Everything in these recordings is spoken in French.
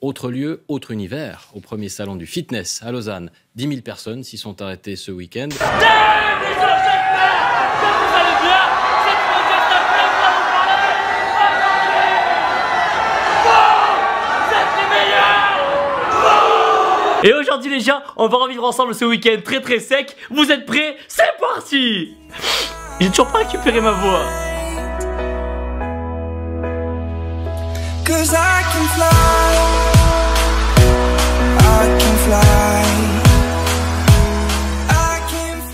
Autre lieu, autre univers. Au premier salon du fitness à Lausanne, 10 000 personnes s'y sont arrêtées ce week-end. Et aujourd'hui les gens, on va revivre ensemble ce week-end très sec. Vous êtes prêts? C'est parti! J'ai toujours pas récupéré ma voix.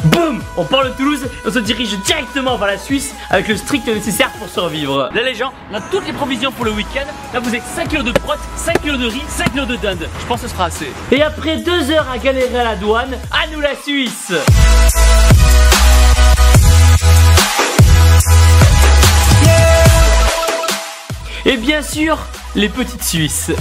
Boum! On part de Toulouse et on se dirige directement vers la Suisse avec le strict nécessaire pour survivre. Là les gens, on a toutes les provisions pour le week-end. Là vous avez 5 kg de prot, 5 kg de riz, 5 kg de dinde. Je pense que ce sera assez. Et après 2 heures à galérer à la douane, à nous la Suisse! Et bien sûr, les petites Suisses.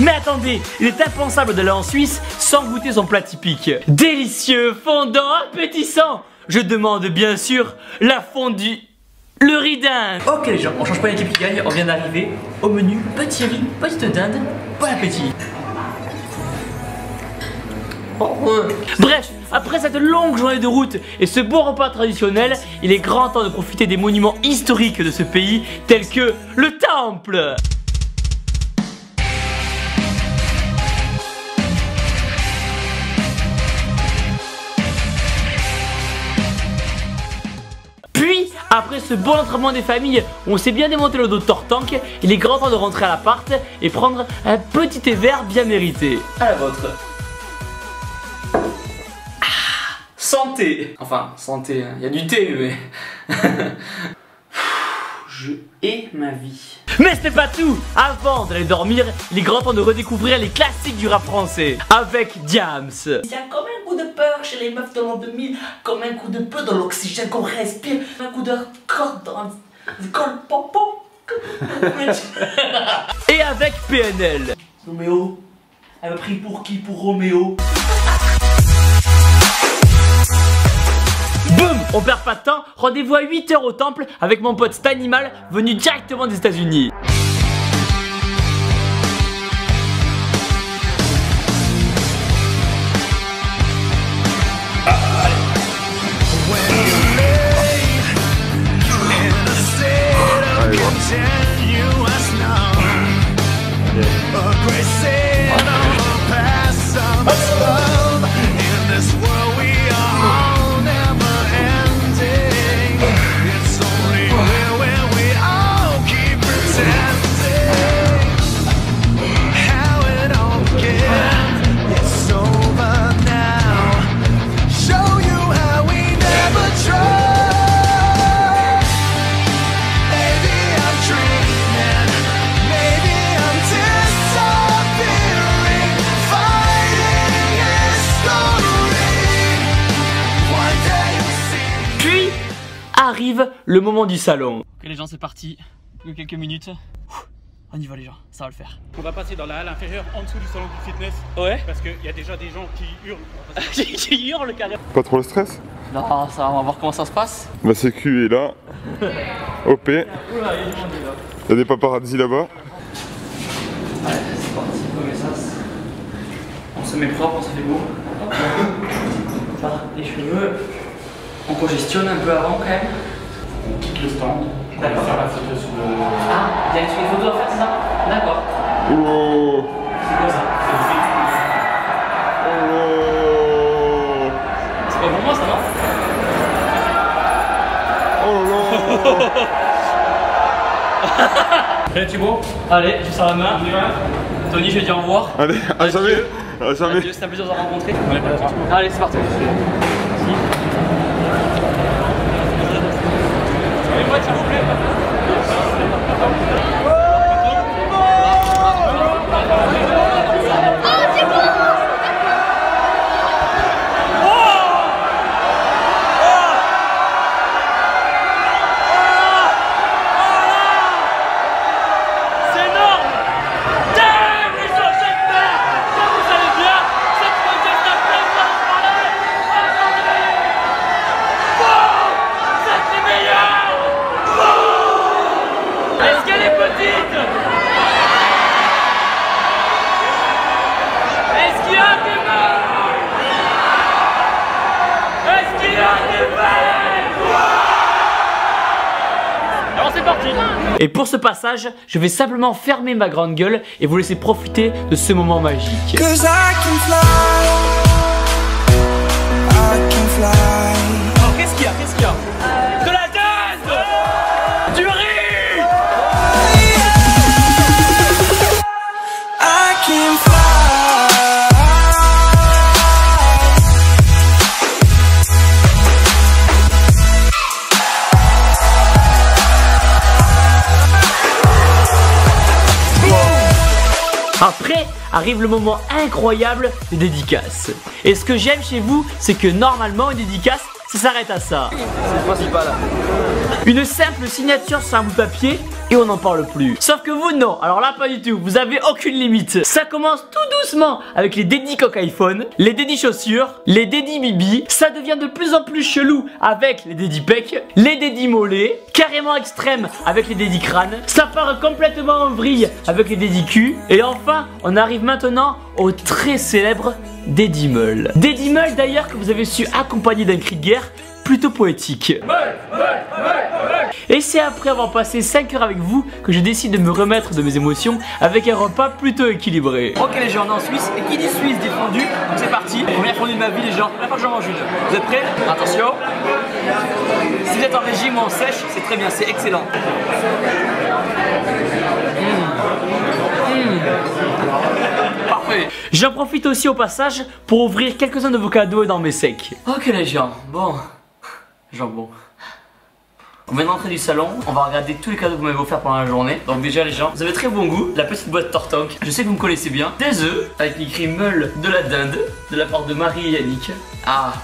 Mais attendez, il est impensable d'aller en Suisse sans goûter son plat typique. Délicieux, fondant, appétissant. Je demande bien sûr la fondue, le riz dinde. Ok les gens, on change pas l'équipe qui gagne, on vient d'arriver au menu petit riz, petite dinde, bon appétit. Bref, après cette longue journée de route et ce beau repas traditionnel, il est grand temps de profiter des monuments historiques de ce pays tels que le Temple. Puis, après ce bon entraînement des familles où on s'est bien démonté le dos de Tortank, il est grand temps de rentrer à l'appart et prendre un petit thé vert bien mérité. À la vôtre. Santé. Enfin, santé, il y a du thé, mais... Je hais ma vie. Mais ce n'est pas tout. Avant d'aller dormir, il est grand temps de redécouvrir les classiques du rap français avec Diams. Il y a comme un coup de peur chez les meufs de l'an 2000, comme un coup de peu dans l'oxygène qu'on respire, un coup de corde dans le col popo. Et avec PNL. Roméo, elle m'a pris pour qui? Pour Roméo. Boum! On perd pas de temps, rendez-vous à 8 h au temple avec mon pote Stanimal venu directement des États-Unis. Arrive le moment du salon. Ok les gens, c'est parti. Plus quelques minutes. On y va les gens, ça va le faire. On va passer dans la halle inférieure en dessous du salon du fitness. Ouais. Parce qu'il y a déjà des gens qui hurlent. Qui hurlent carrément. Pas trop le stress? Non, ça va, on va voir comment ça se passe. Ma sécu est là. OP. Il y a des paparazzi là-bas. Ouais, c'est parti, comme ça. On se met propre, on se fait beau. Voilà, les cheveux. On congestionne un peu avant quand même. On quitte le stand. On va D'accord. faire la photo sous le... Ah, il y a une photo à faire, c'est ça? D'accord. Oh. C'est quoi ça? Oh. C'est pas pour moi ça, non? Oh là là. Allez Thibaut. Allez, je sers la main. Tony, je vais dire au revoir. Allez, à jamais. À jamais. Adieu, c'était un plaisir de te rencontrer. Allez, pas là-dessus. Allez, c'est parti. Merci. Allez, s'il vous plaît. Alors c'est parti. Et pour ce passage, je vais simplement fermer ma grande gueule et vous laisser profiter de ce moment magique. Alors qu'est-ce qu'il y a? De la dinde, du riz. Après arrive le moment incroyable des dédicaces. Et ce que j'aime chez vous, c'est que normalement une dédicace, ça s'arrête à ça. C'est le principal. Une simple signature sur un bout de papier et on n'en parle plus. Sauf que vous non, alors là pas du tout, vous avez aucune limite. Ça commence tout doucement avec les dédis coq iPhone, les dédis chaussures, les dédis bibi. Ça devient de plus en plus chelou avec les dédis pec, les dédis mollets, carrément extrême avec les dédis crâne. Ça part complètement en vrille avec les dédis cul. Et enfin, on arrive maintenant au très célèbre dédi meule. Dédi meule d'ailleurs que vous avez su accompagner d'un cri de guerre plutôt poétique. Et c'est après avoir passé 5 heures avec vous que je décide de me remettre de mes émotions avec un repas plutôt équilibré. Ok les gens, on est en Suisse et qui dit Suisse dit fondue, donc c'est parti. Première fondue de ma vie les gens, première fois que j'en mange une. Vous êtes prêts? Attention. Si vous êtes en régime ou en sèche, c'est très bien, c'est excellent. Parfait. J'en profite aussi au passage pour ouvrir quelques-uns de vos cadeaux dans mes secs. Ok les gens, bon. Jambon. On vient d'entrer du salon, on va regarder tous les cadeaux que vous m'avez offerts pendant la journée. Donc déjà les gens, vous avez très bon goût. La petite boîte Tortank, je sais que vous me connaissez bien. Des œufs, avec écrit meule de la dinde, de la part de Marie et Yannick. Ah,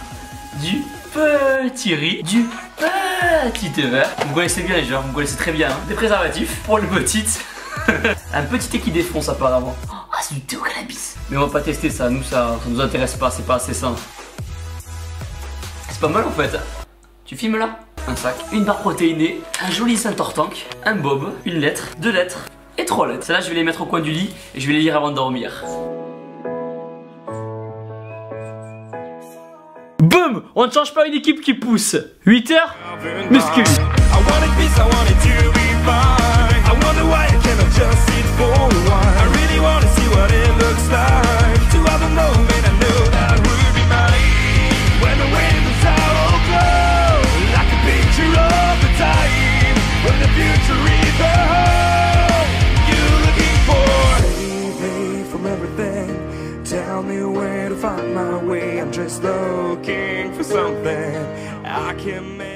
du petit riz, du petit thé vert. Vous me connaissez bien les gens, vous me connaissez très bien. Hein. Des préservatifs pour les petites. Un petit thé qui défonce apparemment. Ah, c'est du thé au cannabis. Mais on va pas tester ça, nous ça nous intéresse pas, c'est pas assez sain. C'est pas mal en fait. Tu filmes là? Un sac, une barre protéinée, un joli Saint-Tortank, un bob, une lettre, 2 lettres et 3 lettres. Celles-là je vais les mettre au coin du lit et je vais les lire avant de dormir. Boum! On ne change pas une équipe qui pousse. 8 heures, muscu.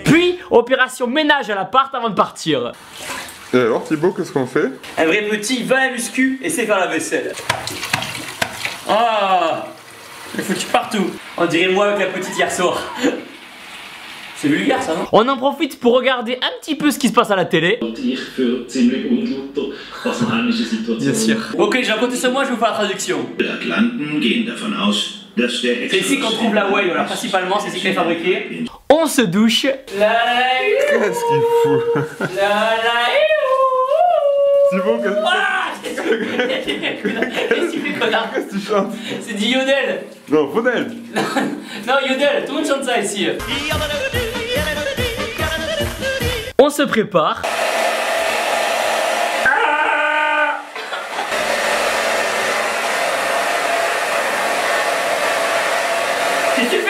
Puis, opération ménage à l'appart avant de partir. Et alors Thibaut, qu'est-ce qu'on fait? Un vrai petit va à la muscu et sait faire la vaisselle. Ah, je l'ai foutu partout. On dirait moi avec la petite hier soir. C'est vulgaire ça, non? On en profite pour regarder un petit peu ce qui se passe à la télé. Bien sûr. Ok, j'ai compté sur moi, je vais vous faire la traduction. C'est ici qu'on trouve la whey, alors principalement c'est ici qu'elle est fabriquée. On se douche. Qu'est-ce qu'il fout? Thibaut, Qu'est-ce que tu fais, connard? qu'est-ce que tu chantes? C'est du yodel. Non, Faudel. Non, yodel, tout le monde chante ça ici. On se prépare.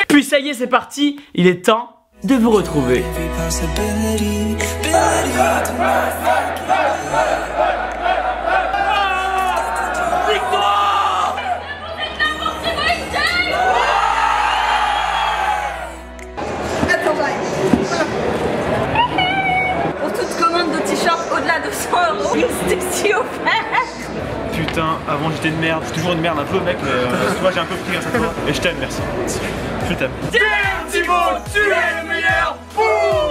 Puis ça y est, c'est parti. Il est temps de vous retrouver. Pour toute commande de t-shirt au-delà de 100 €, une sticky offerte. Putain, avant j'étais une merde, je suis toujours une merde un peu mec, mais tu vois j'ai un peu pris grâce à toi. Et je t'aime, merci. Je t'aime. Thibaut, tu es le meilleur.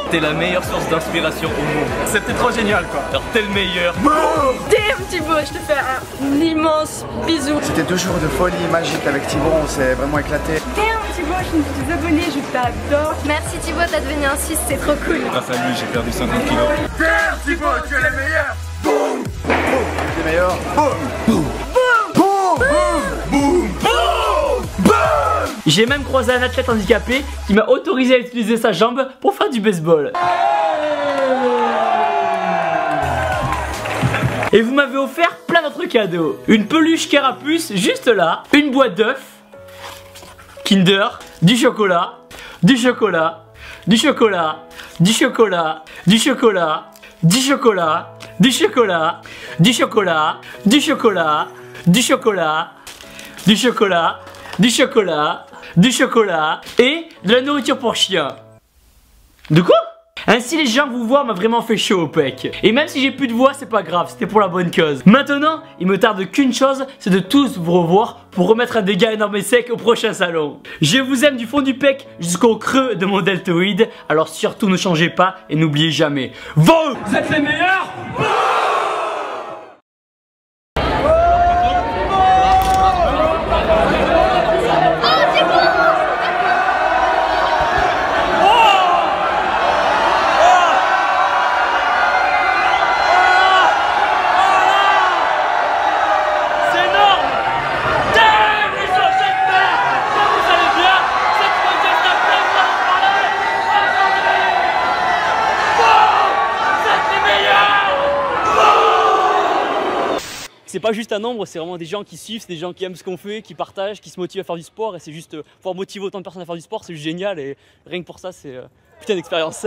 T'es la meilleure source d'inspiration au monde. C'était trop génial quoi. Alors t'es le meilleur. Damn Thibaut, je te fais un immense bisou. C'était 2 jours de folie magique avec Thibaut, on s'est vraiment éclaté. Damn Thibaut, je me suis abonné, je t'adore. Merci Thibaut, t'as devenu un Suisse, c'est trop cool. Grâce à lui j'ai perdu 50 kilos. Thibaut, tu es le meilleur. Boum, boum, tu es le meilleur. Boum, boum, boum, boum, boum, boum, boum, boum. J'ai même croisé un athlète handicapé qui m'a autorisé à utiliser sa jambe pour faire du baseball. Et vous m'avez offert plein d'autres cadeaux. Une peluche Carapuce juste là, une boîte d'œufs, Kinder, du chocolat, du chocolat, du chocolat, du chocolat, du chocolat, du chocolat, du chocolat, du chocolat, du chocolat, du chocolat, du chocolat, du chocolat, du chocolat et de la nourriture pour chien. De quoi? Ainsi les gens vous voient m'a vraiment fait chaud au pec. Et même si j'ai plus de voix, c'est pas grave, c'était pour la bonne cause. Maintenant, il me tarde qu'une chose, c'est de tous vous revoir pour remettre un dégât énorme et sec au prochain salon. Je vous aime du fond du pec jusqu'au creux de mon deltoïde, alors surtout ne changez pas et n'oubliez jamais, vous êtes les meilleurs. C'est pas juste un nombre, c'est vraiment des gens qui suivent, c'est des gens qui aiment ce qu'on fait, qui partagent, qui se motivent à faire du sport. Et c'est juste pouvoir motiver autant de personnes à faire du sport, c'est juste génial. Et rien que pour ça, c'est putain d'expérience.